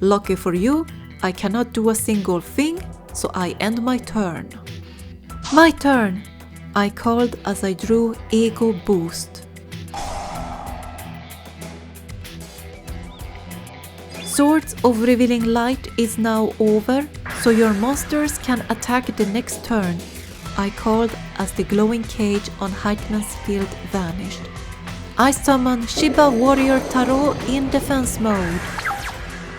Lucky for you, I cannot do a single thing, so I end my turn. My turn! I called as I drew Ego Boost. Swords of Revealing Light is now over, so your monsters can attack the next turn, I called as the glowing cage on Heitman's field vanished. I summoned Shiba Warrior Taro in defense mode.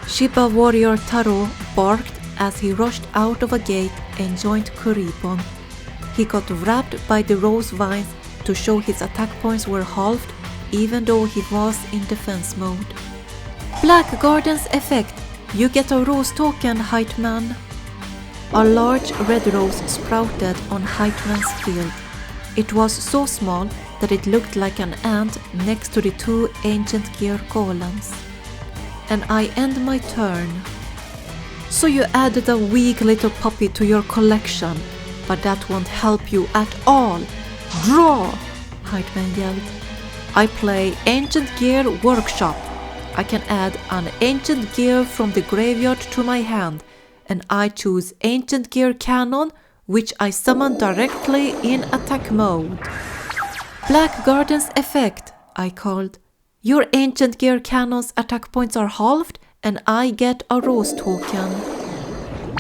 Shiba Warrior Taro barked as he rushed out of a gate and joined Kuribon. He got wrapped by the rose vines to show his attack points were halved even though he was in defense mode. Black Garden's effect. You get a rose token, Heitman. A large red rose sprouted on Heitman's field. It was so small that it looked like an ant next to the 2 Ancient Gear Golems. And I end my turn. So you added a weak little puppy to your collection, but that won't help you at all. Draw! Heitman yelled. I play Ancient Gear Workshop. I can add an Ancient Gear from the graveyard to my hand, and I choose Ancient Gear Cannon, which I summon directly in attack mode. Black Garden's effect, I called. Your Ancient Gear Cannon's attack points are halved, and I get a rose token.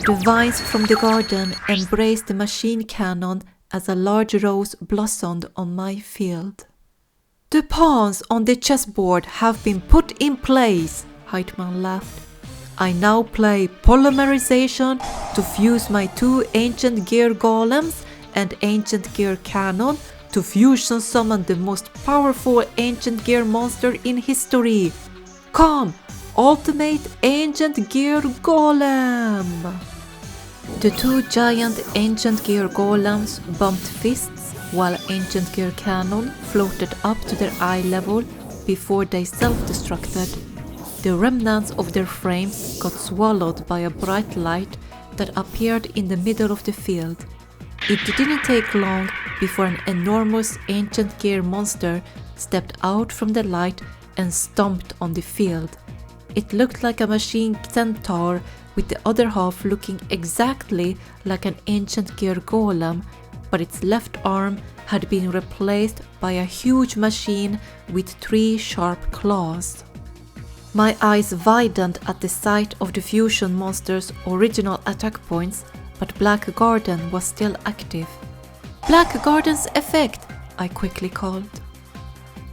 The vines from the garden embraced the machine cannon as a large rose blossomed on my field. The pawns on the chessboard have been put in place, Heitman laughed. I now play Polymerization to fuse my 2 Ancient Gear Golems and Ancient Gear Cannon to fusion summon the most powerful Ancient Gear monster in history. Come, Ultimate Ancient Gear Golem! The 2 giant Ancient Gear Golems bumped fists while Ancient Gear Cannon floated up to their eye level before they self-destructed. The remnants of their frames got swallowed by a bright light that appeared in the middle of the field. It didn't take long before an enormous Ancient Gear monster stepped out from the light and stomped on the field. It looked like a machine centaur, with the other half looking exactly like an Ancient Gear Golem, but its left arm had been replaced by a huge machine with 3 sharp claws. My eyes widened at the sight of the fusion monster's original attack points, but Black Garden was still active. Black Garden's effect, I quickly called.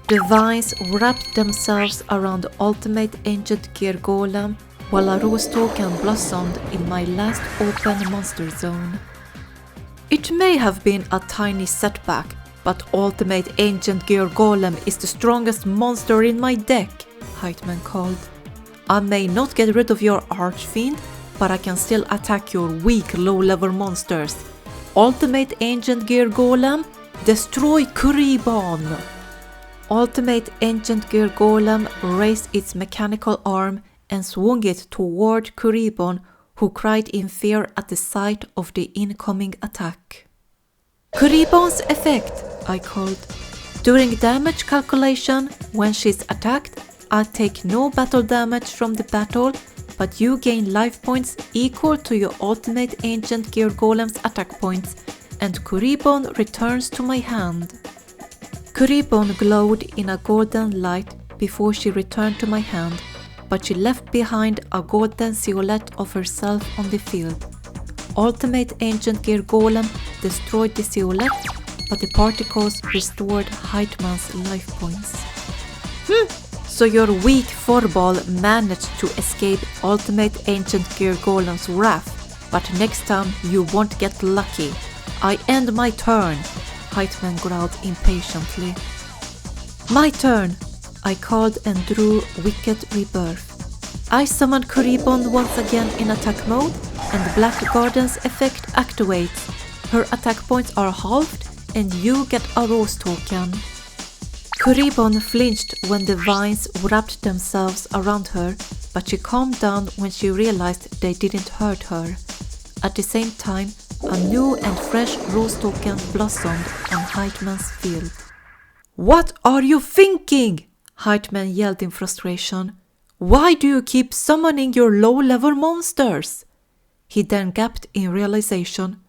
The vines wrapped themselves around Ultimate Ancient Gear Golem while a rose token blossomed in my last open monster zone. It may have been a tiny setback, but Ultimate Ancient Gear Golem is the strongest monster in my deck, Heightman called. I may not get rid of your Archfiend, but I can still attack your weak low-level monsters. Ultimate Ancient Gear Golem, destroy Kuribon! Ultimate Ancient Gear Golem raised its mechanical arm and swung it toward Kuribon, who cried in fear at the sight of the incoming attack. Kuribon's effect, I called. During damage calculation, when she's attacked, I take no battle damage from the battle, but you gain life points equal to your Ultimate Ancient Gear Golem's attack points, and Kuribon returns to my hand. Kuribon glowed in a golden light before she returned to my hand, but she left behind a golden silhouette of herself on the field. Ultimate Ancient Gear Golem destroyed the silhouette, but the particles restored Heightman's life points. So your weak Forball managed to escape Ultimate Ancient Gear Golem's wrath, but next time you won't get lucky. I end my turn, Heightman growled impatiently. My turn, I called and drew Wicked Rebirth. I summoned Kuribon once again in attack mode, and Black Garden's effect activates. Her attack points are halved, and you get a rose token. Kuribon flinched when the vines wrapped themselves around her, but she calmed down when she realized they didn't hurt her. At the same time, a new and fresh rose token blossomed on Heightman's field. What are you thinking? Heightman yelled in frustration. Why do you keep summoning your low-level monsters? He then gasped in realization.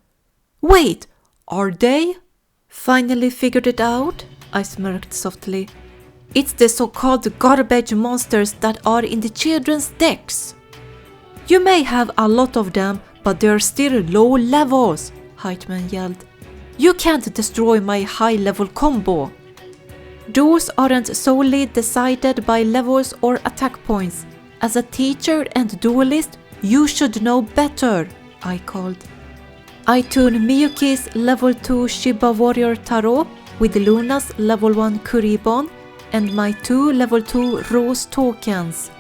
Wait, are they? Finally figured it out? I smirked softly. It's the so-called garbage monsters that are in the children's decks. You may have a lot of them, but they're still low levels, Heightman yelled. You can't destroy my high-level combo. Those aren't solely decided by levels or attack points. As a teacher and duelist, you should know better, I called. I tuned Miyuki's level 2 Shiba Warrior Tarot with Luna's level 1 Kuribon and my 2 level 2 Rose tokens.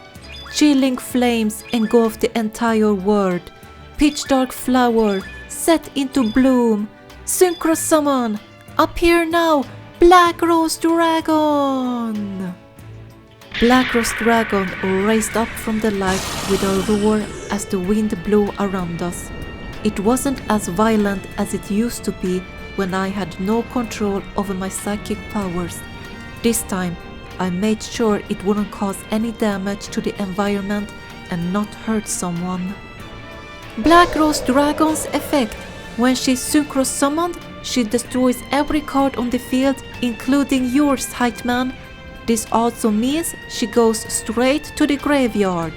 Chilling flames engulf the entire world. Pitch dark flower, set into bloom. Synchro summon, appear now, Black Rose Dragon! Black Rose Dragon raised up from the light with a roar as the wind blew around us. It wasn't as violent as it used to be when I had no control over my psychic powers. This time, I made sure it wouldn't cause any damage to the environment and not hurt someone. Black Rose Dragon's effect. When she's synchro summoned, she destroys every card on the field, including yours, Heightman. This also means she goes straight to the graveyard.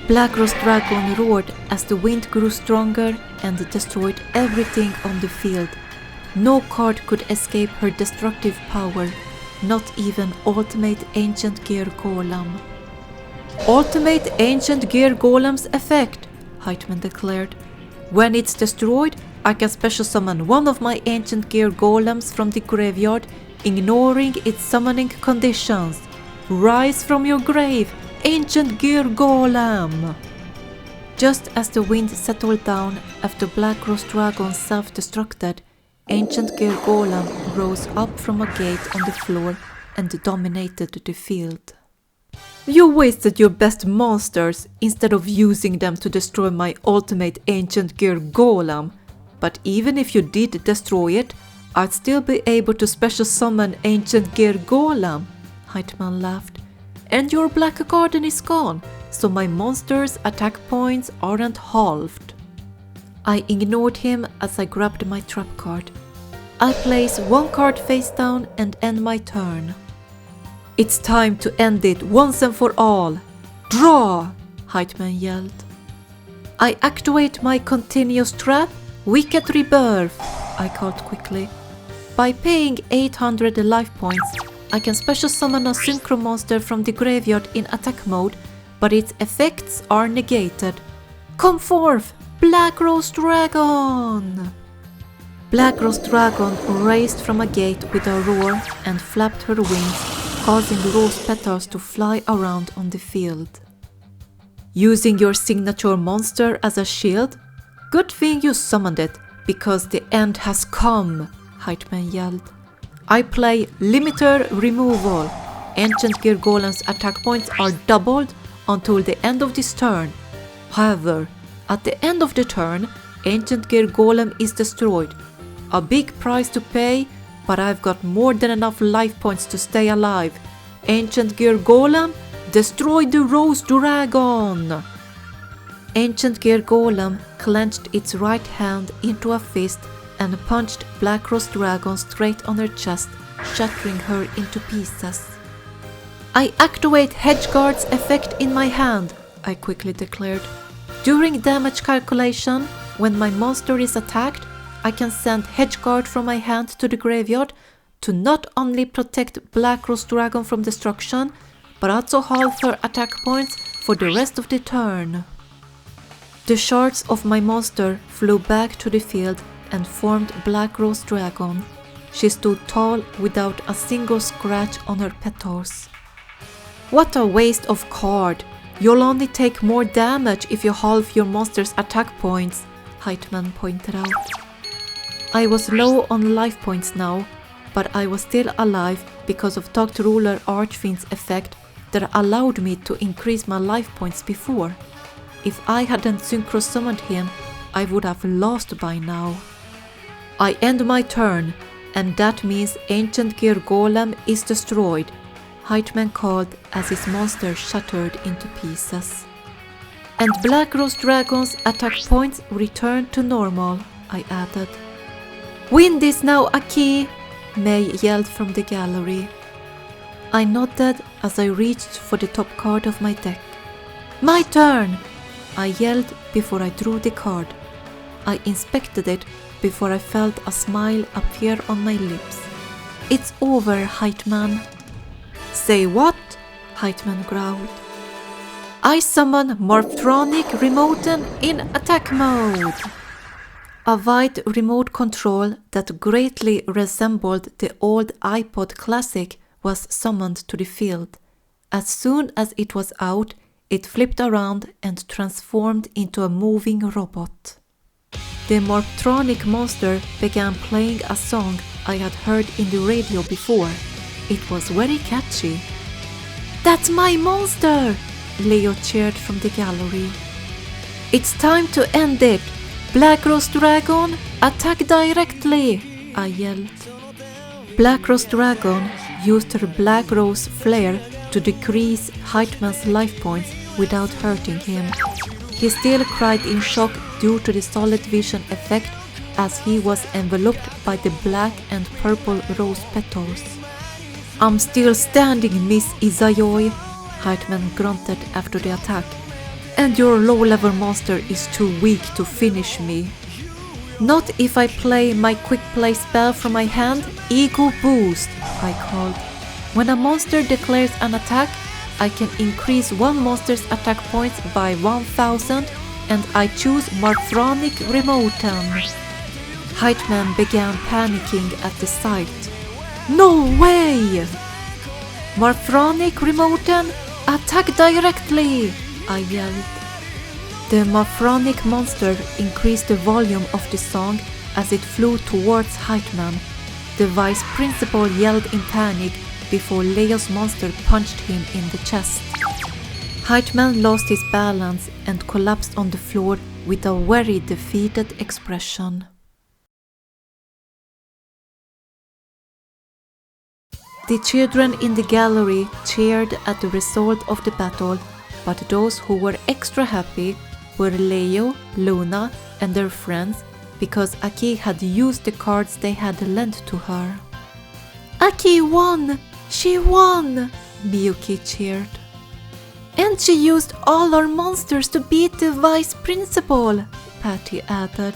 Black Rose Dragon roared as the wind grew stronger and destroyed everything on the field. No card could escape her destructive power, not even Ultimate Ancient Gear Golem. Ultimate Ancient Gear Golem's effect, Heightman declared. When it's destroyed, I can special summon one of my Ancient Gear Golems from the graveyard, ignoring its summoning conditions. Rise from your grave, Ancient Gear Golem! Just as the wind settled down after Black Rose Dragon self-destructed, Ancient Gear Golem rose up from a gate on the floor and dominated the field. You wasted your best monsters instead of using them to destroy my Ultimate Ancient Gear Golem. But even if you did destroy it, I'd still be able to special summon Ancient Gear Golem, Heightman laughed. And your Black Garden is gone, so my monster's attack points aren't halved. I ignored him as I grabbed my trap card. I place one card face down and end my turn. It's time to end it once and for all, Draw! Heightman yelled. I activate my continuous trap, Wicked Rebirth, I called quickly. By paying 800 life points, I can special summon a synchro monster from the graveyard in attack mode, but its effects are negated. Come forth, Black Rose Dragon! Black Rose Dragon raced from a gate with a roar and flapped her wings, causing rose petals to fly around on the field. Using your signature monster as a shield? Good thing you summoned it, because the end has come, Heightman yelled. I play Limiter Removal. Ancient Gear Golem's attack points are doubled until the end of this turn. However, at the end of the turn, Ancient Gear Golem is destroyed. A big price to pay, but I've got more than enough life points to stay alive. Ancient Gear Golem, destroy the Rose Dragon! Ancient Gear Golem clenched its right hand into a fist and punched Black Rose Dragon straight on her chest, shattering her into pieces. I activate Hedgeguard's effect in my hand, I quickly declared. During damage calculation, when my monster is attacked, I can send Hedgeguard from my hand to the graveyard to not only protect Black Rose Dragon from destruction, but also halve her attack points for the rest of the turn. The shards of my monster flew back to the field and formed Black Rose Dragon. She stood tall without a single scratch on her petals. What a waste of card! You'll only take more damage if you halve your monster's attack points, Heightman pointed out. I was low on life points now, but I was still alive because of Dr. Ruler Archfiend's effect that allowed me to increase my life points before. If I hadn't synchro summoned him, I would have lost by now. I end my turn, and that means Ancient Gear Golem is destroyed, Heightman called as his monster shattered into pieces. And Black Rose Dragon's attack points return to normal, I added. Win this now, Aki! May yelled from the gallery. I nodded as I reached for the top card of my deck. My turn! I yelled before I drew the card. I inspected it before I felt a smile appear on my lips. It's over, Heightman. Say what? Heightman growled. I summon Morphtronic Remoten in attack mode. A white remote control that greatly resembled the old iPod Classic was summoned to the field. As soon as it was out, it flipped around and transformed into a moving robot. The Morphtronic monster began playing a song I had heard in the radio before. It was very catchy. That's my monster! Leo cheered from the gallery. It's time to end it! Black Rose Dragon, attack directly! I yelled. Black Rose Dragon used her Black Rose Flare to decrease Heightman's life points without hurting him. He still cried in shock due to the solid vision effect as he was enveloped by the black and purple rose petals. I'm still standing, Miss Izayoi, Heightman grunted after the attack. And your low-level monster is too weak to finish me. Not if I play my quick play spell from my hand, Ego Boost, I called. When a monster declares an attack, I can increase one monster's attack points by 1000 and I choose Morphtronic Remoten. Heightman began panicking at the sight. No way! Morphtronic Remoten, attack directly! I yelled. The Morphtronic monster increased the volume of the song as it flew towards Heightman. The vice principal yelled in panic before Leo's monster punched him in the chest. Heightman lost his balance and collapsed on the floor with a very defeated expression. The children in the gallery cheered at the result of the battle, but those who were extra happy were Leo, Luna, and their friends because Aki had used the cards they had lent to her. Aki won! She won! Miyuki cheered. "And she used all our monsters to beat the vice principal," Patty added.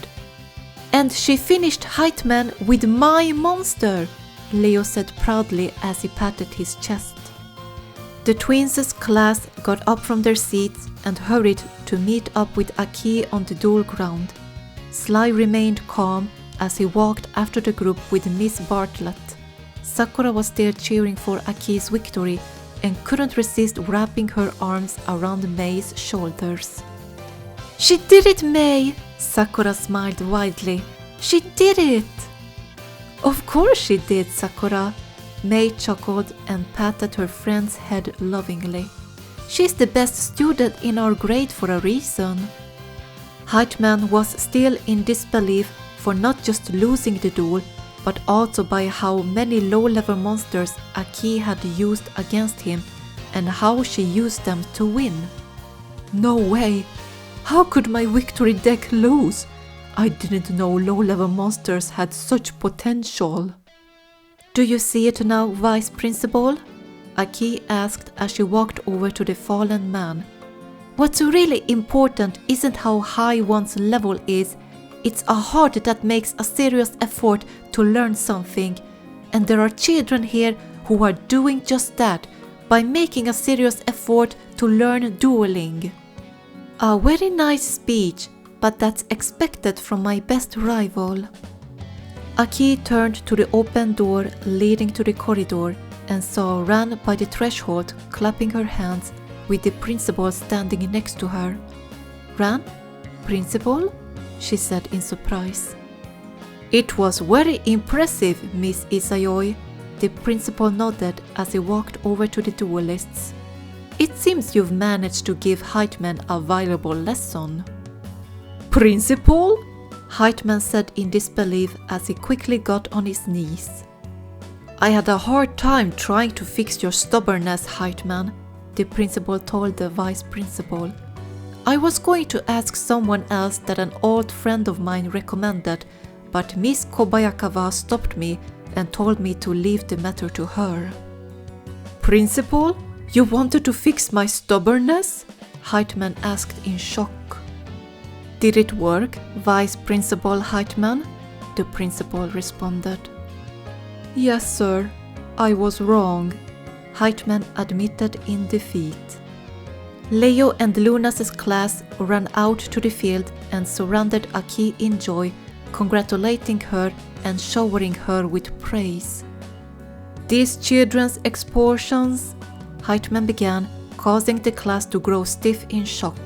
"And she finished Heightman with my monster," Leo said proudly as he patted his chest. The twins' class got up from their seats and hurried to meet up with Aki on the duel ground. Sly remained calm as he walked after the group with Miss Bartlett. Sakura was there cheering for Aki's victory and couldn't resist wrapping her arms around May's shoulders. "She did it, May!" Sakura smiled widely. "She did it!" "Of course she did, Sakura." May chuckled and patted her friend's head lovingly. "She's the best student in our grade for a reason." Heightman was still in disbelief for not just losing the duel, but also by how many low-level monsters Aki had used against him and how she used them to win. "No way! How could my victory deck lose? I didn't know low-level monsters had such potential." "Do you see it now, Vice Principal?" Aki asked as she walked over to the fallen man. "What's really important isn't how high one's level is, it's a heart that makes a serious effort to learn something. And there are children here who are doing just that, by making a serious effort to learn dueling." "A very nice speech, but that's expected from my best rival." Aki turned to the open door leading to the corridor and saw Ran by the threshold clapping her hands with the principal standing next to her. "Ran? Principal?" she said in surprise. "It was very impressive, Miss Isayoi," the principal nodded as he walked over to the duelists. "It seems you've managed to give Heightman a valuable lesson." "Principal?" Heightman said in disbelief as he quickly got on his knees. "I had a hard time trying to fix your stubbornness, Heightman," the principal told the vice principal. "I was going to ask someone else that an old friend of mine recommended, but Miss Kobayakawa stopped me and told me to leave the matter to her." "Principal, you wanted to fix my stubbornness?" Heightman asked in shock. "Did it work, Vice Principal Heightman?" the principal responded. "Yes, sir. I was wrong," Heightman admitted in defeat. Leo and Luna's class ran out to the field and surrounded Aki in joy, congratulating her and showering her with praise. "These children's expulsions," Heightman began, causing the class to grow stiff in shock.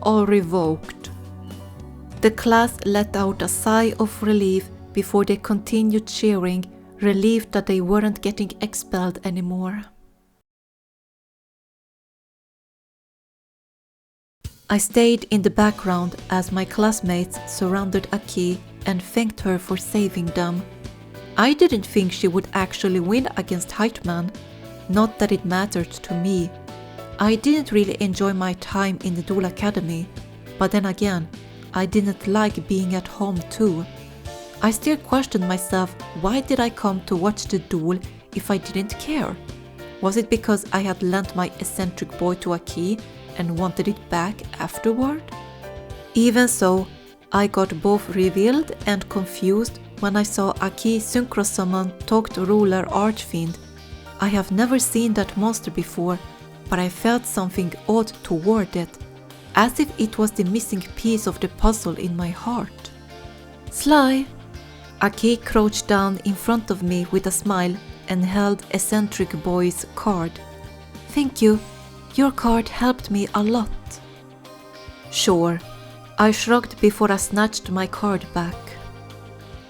"All revoked." The class let out a sigh of relief before they continued cheering, relieved that they weren't getting expelled anymore. I stayed in the background as my classmates surrounded Aki and thanked her for saving them. I didn't think she would actually win against Heightman, not that it mattered to me. I didn't really enjoy my time in the Duel Academy, but then again, I didn't like being at home too. I still questioned myself, why did I come to watch the duel if I didn't care? Was it because I had lent my eccentric boy to Aki and wanted it back afterward? Even so, I got both revealed and confused when I saw Aki synchro summon Talked Ruler Archfiend. I have never seen that monster before, but I felt something odd toward it, as if it was the missing piece of the puzzle in my heart. "Sly!" Aki crouched down in front of me with a smile and held eccentric boy's card. "Thank you. Your card helped me a lot." "Sure." I shrugged before I snatched my card back.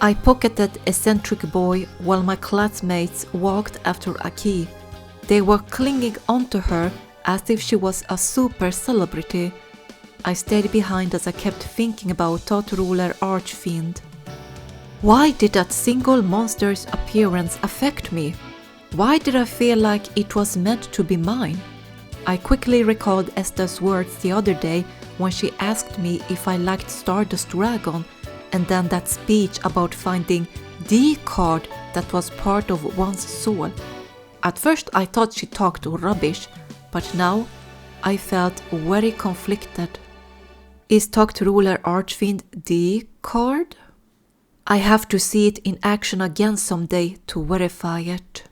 I pocketed eccentric boy while my classmates walked after Aki. They were clinging onto her as if she was a super celebrity. I stayed behind as I kept thinking about Thought Ruler Archfiend. Why did that single monster's appearance affect me? Why did I feel like it was meant to be mine? I quickly recalled Esther's words the other day when she asked me if I liked Stardust Dragon, and then that speech about finding the card that was part of one's soul. At first I thought she talked rubbish, but now I felt very conflicted. Is Togtruller Archfiend the card? I have to see it in action again someday to verify it.